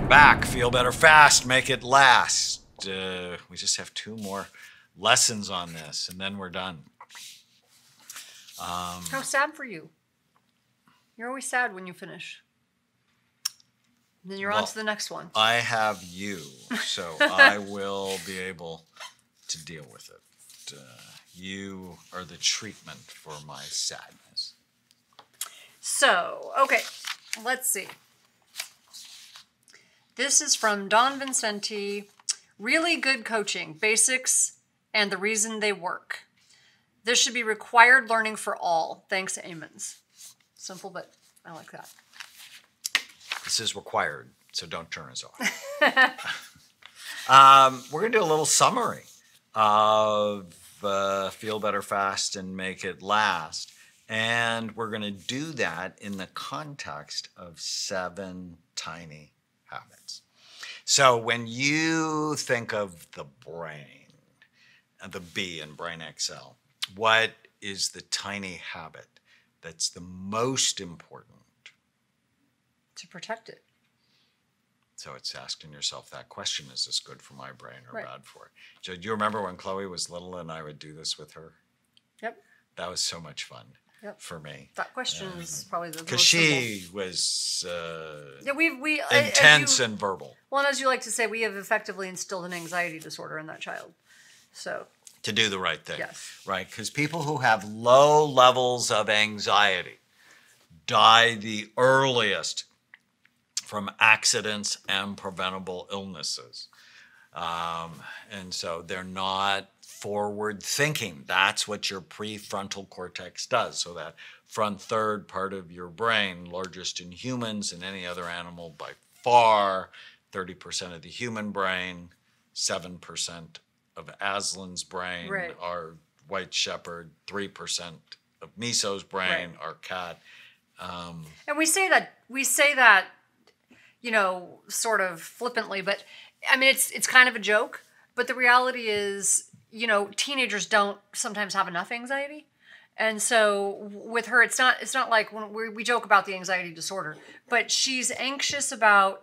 Welcome back. Feel better fast. Make it last. We just have 2 more lessons on this, and then we're done. How sad for you? You're always sad when you finish. Then you're on to the next one. I have you, so I will be able to deal with it. You are the treatment for my sadness. So, okay, let's see. This is from Don Vincenti. Really good coaching, basics, and the reason they work. This should be required learning for all. Thanks, Amens. Simple, but I like that. This is required, so don't turn us off. We're going to do a little summary of Feel Better Fast and Make It Last. And we're going to do that in the context of 7 tiny habits. So when you think of the brain, the B in Brain XL, what is the tiny habit that's the most important? To protect it. So it's asking yourself that question, is this good for my brain or Right. bad for it? So do you remember when Chloe was little and I would do this with her? Yep. That was so much fun for me. That question is probably the most Because she was yeah, we intense and verbal. Well, and as you like to say, we have effectively instilled an anxiety disorder in that child. So To do the right thing. Yes. Right? Because people who have low levels of anxiety die the earliest from accidents and preventable illnesses. And so they're not forward thinking. That's what your prefrontal cortex does. So that front third part of your brain, largest in humans and any other animal by far, 30% of the human brain, 7% of Aslan's brain, Right. our white shepherd, 3% of Miso's brain, Right. our cat. and we say that, you know, sort of flippantly, but I mean it's kind of a joke, but the reality is, you know, teenagers don't sometimes have enough anxiety. And so with her, it's not like when we joke about the anxiety disorder, but she's anxious about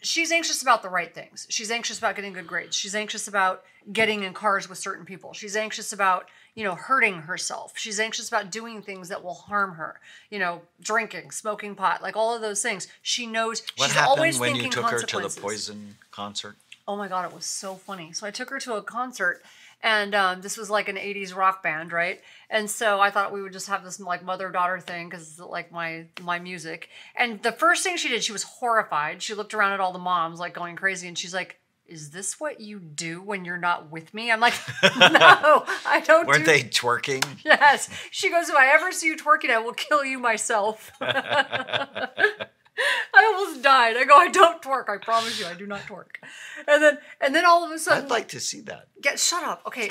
the right things. She's anxious about getting good grades. She's anxious about getting in cars with certain people. She's anxious about, you know, hurting herself. She's anxious about doing things that will harm her. You know, drinking, smoking pot, like all of those things. She knows. What She's happened always when thinking you took her to the consequences. Poison concert? Oh my God, it was so funny. So I took her to a concert, and this was like an 80s rock band, right? And so I thought we would just have this like mother-daughter thing because it's like my music. And the first thing she did, she was horrified. She looked around at all the moms like going crazy, and she's like, "Is this what you do when you're not with me?" I'm like, "No, I don't." Weren't they twerking? Yes. She goes, "If I ever see you twerking, I will kill you myself." I almost died. I go, "I don't twerk. I promise you, I do not twerk." And then all of a sudden, I'd like to see that. shut up. Okay.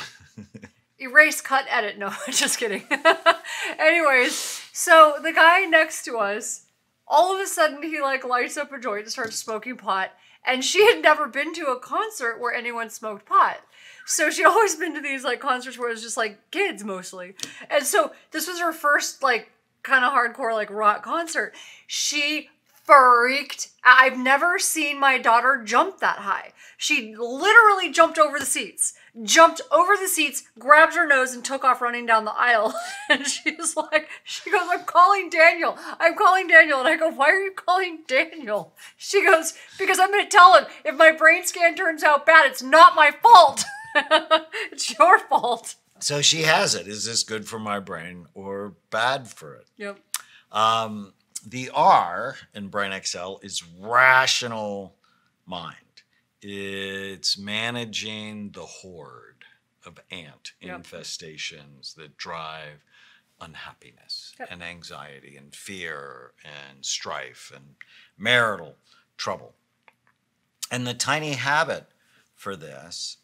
Erase, cut, edit. No, just kidding. Anyways, so the guy next to us, all of a sudden he like lights up a joint and starts smoking pot. And she had never been to a concert where anyone smoked pot. So she'd always been to these like concerts where it was just like kids mostly. And so this was her first like kind of hardcore like rock concert. She freaked. I've never seen my daughter jump that high. She literally jumped over the seats, grabbed her nose and took off running down the aisle. And she goes, "I'm calling Daniel. I'm calling Daniel." And I go, "Why are you calling Daniel?" She goes, "Because I'm going to tell him if my brain scan turns out bad, it's not my fault. It's your fault." So she has it. Is this good for my brain or bad for it? Yep. The R in Brain XL is rational mind. It's managing the horde of ant infestations that drive unhappiness and anxiety and fear and strife and marital trouble. And the tiny habit for this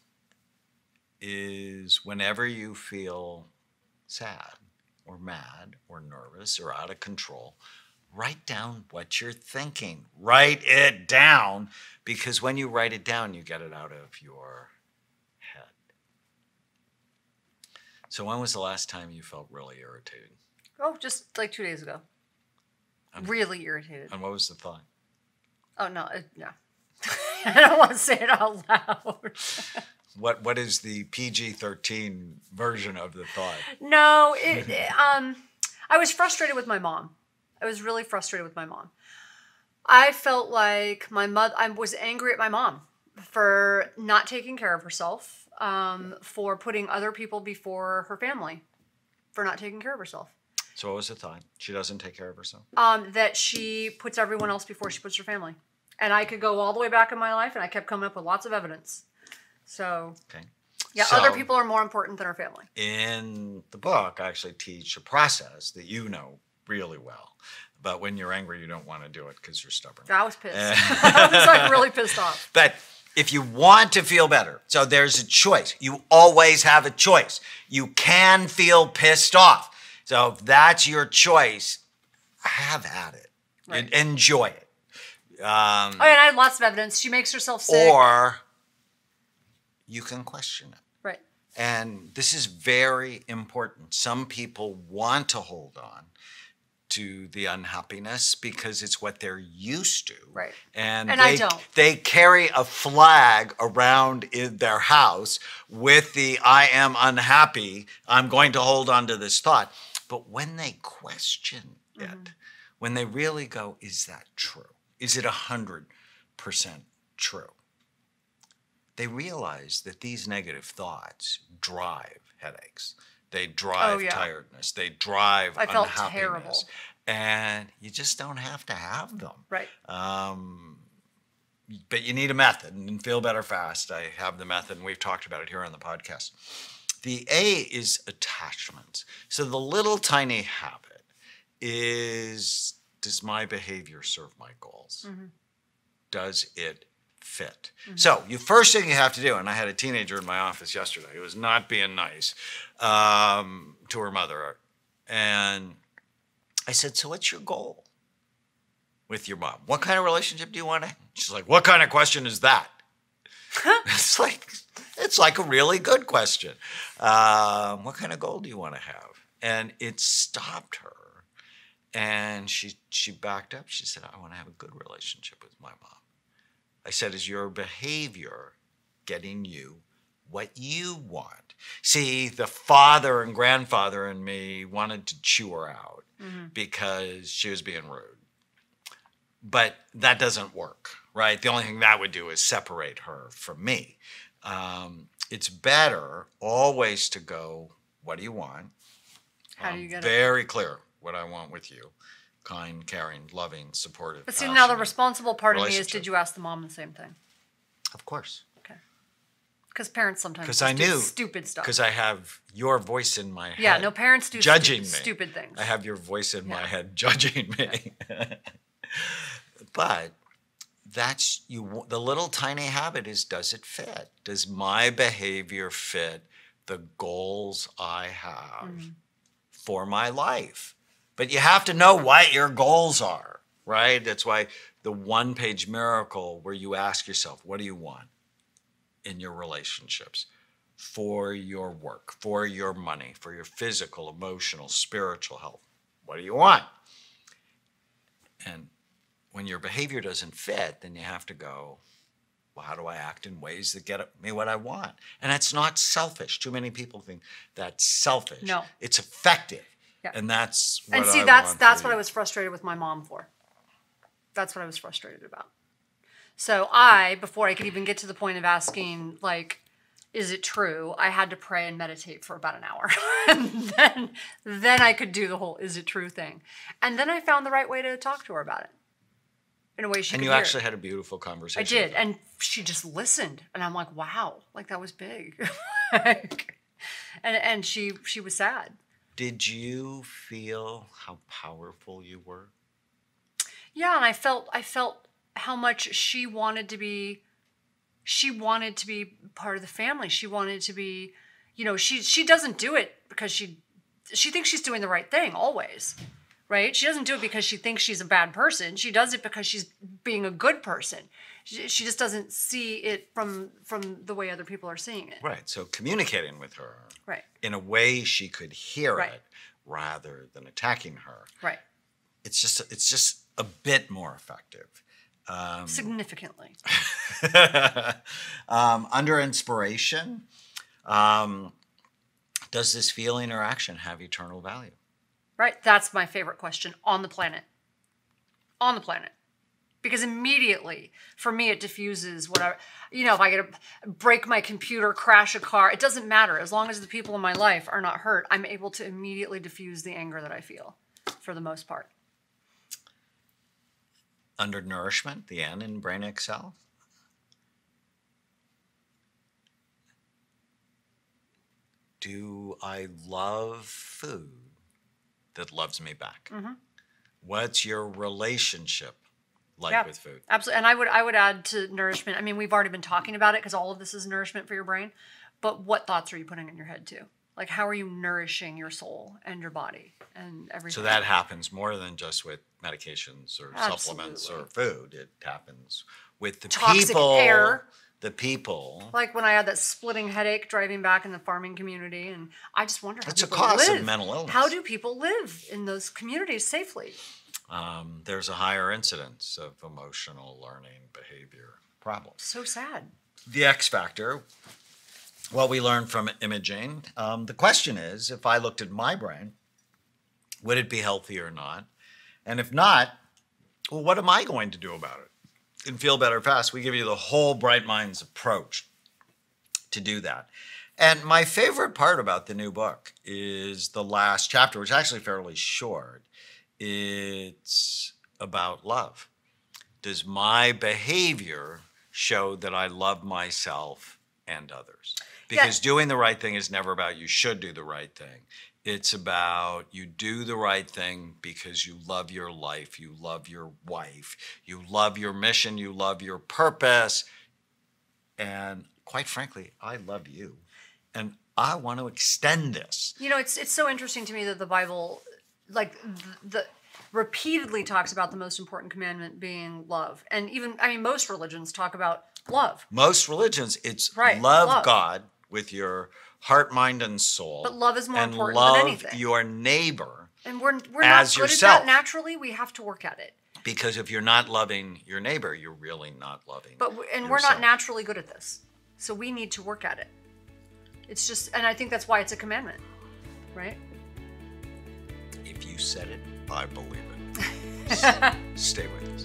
is whenever you feel sad or mad or nervous or out of control, write down what you're thinking. Write it down, because when you write it down, you get it out of your head. So when was the last time you felt really irritated? Oh, just like 2 days ago. Really irritated. And what was the thought? Oh, no. No. I don't want to say it out loud. What is the PG-13 version of the thought? No, I was frustrated with my mom. I was really frustrated with my mom. I felt like I was angry at my mom for not taking care of herself, for putting other people before her family, for not taking care of herself. So what was the thought? She doesn't take care of herself? That she puts everyone else before she puts her family. And I could go all the way back in my life, and I kept coming up with lots of evidence. So, okay. Yeah, so, other people are more important than our family. In the book, I actually teach a process that you know really well. But when you're angry, you don't want to do it because you're stubborn. I was pissed. I was like really pissed off. But if you want to feel better, so there's a choice. You always have a choice. You can feel pissed off. So if that's your choice, have at it. Right. Enjoy it. And I had lots of evidence. She makes herself sick. Or you can question it. Right. And this is very important. Some people want to hold on to the unhappiness because it's what they're used to. Right. And I don't. They carry a flag around in their house with the I am unhappy, I'm going to hold on to this thought. But when they question it, when they really go, is that true? Is it 100% true? They realize that these negative thoughts drive headaches. They drive tiredness. They drive I felt unhappiness. terrible. And you just don't have to have them. Right. But you need a method and feel better fast. I have the method, and we've talked about it here on the podcast. The A is attachment. So the little tiny habit is, does my behavior serve my goals? Does it fit? So the first thing you have to do, and I had a teenager in my office yesterday who was not being nice to her mother. And I said, so what's your goal with your mom? What kind of relationship do you want to have? She's like, what kind of question is that? It's like a really good question. What kind of goal do you want to have? And it stopped her. And she backed up. She said, I want to have a good relationship with my mom. I said, is your behavior getting you what you want? See, the father and grandfather and me wanted to chew her out because she was being rude. But that doesn't work, right? The only thing that would do is separate her from me. It's better always to go, what do you want? How do you get it? Very clear what I want with you. Kind, caring, loving, supportive. But see, now the responsible part of me is, relationship. did you ask the mom the same thing? Of course. Okay. Because parents sometimes Because just I knew do stupid stuff. Because I have your voice in my head. Yeah, no, parents do judging stupid things. I have your voice in my head judging me. But that's you. The little tiny habit is, does it fit? Does my behavior fit the goals I have for my life? But you have to know what your goals are, right? That's why the one-page miracle where you ask yourself, what do you want in your relationships, for your work, for your money, for your physical, emotional, spiritual health? What do you want? And when your behavior doesn't fit, then you have to go, well, how do I act in ways that get me what I want? And that's not selfish. Too many people think that's selfish. No. It's effective. Yeah. And that's what And see, I that's want for what you. I was frustrated with my mom for. That's what I was frustrated about. So before I could even get to the point of asking, like, is it true? I had to pray and meditate for about an hour. And then I could do the whole is it true thing. And then I found the right way to talk to her about it. In a way she could And you hear actually it. had a beautiful conversation. I did. with her. And she just listened. And I'm like, wow, like that was big. and she was sad. Did you feel how powerful you were? Yeah, and I felt how much she wanted to be part of the family. She wanted to be, she doesn't do it because she thinks she's doing the right thing always, right? She doesn't do it because she thinks she's a bad person. She does it because she's being a good person. She just doesn't see it from the way other people are seeing it. Right. So communicating with her Right. in a way she could hear Right. it rather than attacking her. Right. It's just a bit more effective. Significantly. Under inspiration, does this feeling or action have eternal value? Right? That's my favorite question on the planet. On the planet. Because immediately, for me, it diffuses whatever. If I get to break my computer, crash a car, it doesn't matter. As long as the people in my life are not hurt, I'm able to immediately diffuse the anger that I feel, for the most part. Under nourishment, the N in Brain Excel. Do I love food that loves me back? Mm-hmm. What's your relationship like with food? Absolutely. And I would add to nourishment. I mean, we've already been talking about it because all of this is nourishment for your brain. But what thoughts are you putting in your head too? Like, how are you nourishing your soul and your body and everything? So that happens more than just with medications or supplements or food. It happens with the toxic people. Air. The people. Like when I had that splitting headache driving back in the farming community, and I just wonder how it's people a cause live. of mental illness. How do people live in those communities safely? There's a higher incidence of emotional learning behavior problems. So sad. The X factor, what we learned from imaging, the question is, if I looked at my brain, would it be healthy or not? And if not, well, what am I going to do about it? And Feel Better Fast, we give you the whole Bright Minds approach to do that. And my favorite part about the new book is the last chapter, which is actually fairly short. It's about love. Does my behavior show that I love myself and others? Because doing the right thing is never about you should do the right thing. It's about you do the right thing because you love your life, you love your wife, you love your mission, you love your purpose. And quite frankly, I love you. And I want to extend this. It's so interesting to me that the Bible, repeatedly talks about the most important commandment being love. And most religions talk about love. Most religions, it's love God with your heart, mind, and soul. But love is more important than anything. And love your neighbor and we're not as good yourself. at that naturally. We have to work at it. Because if you're not loving your neighbor, you're really not loving yourself. We're not naturally good at this. So we need to work at it. It's just, and I think that's why it's a commandment, right? If you said it, I believe it. Stay with us.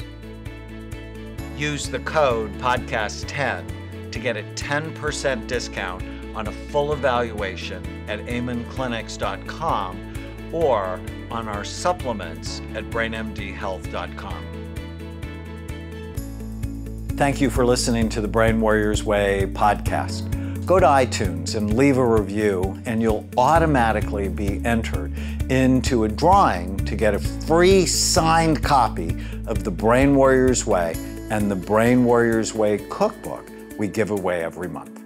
Use the code podcast10 to get a 10% discount on a full evaluation at amenclinics.com or on our supplements at brainmdhealth.com. Thank you for listening to the Brain Warriors Way podcast. Go to iTunes and leave a review, and you'll automatically be entered into a drawing to get a free signed copy of the Brain Warriors Way and the Brain Warriors Way cookbook we give away every month.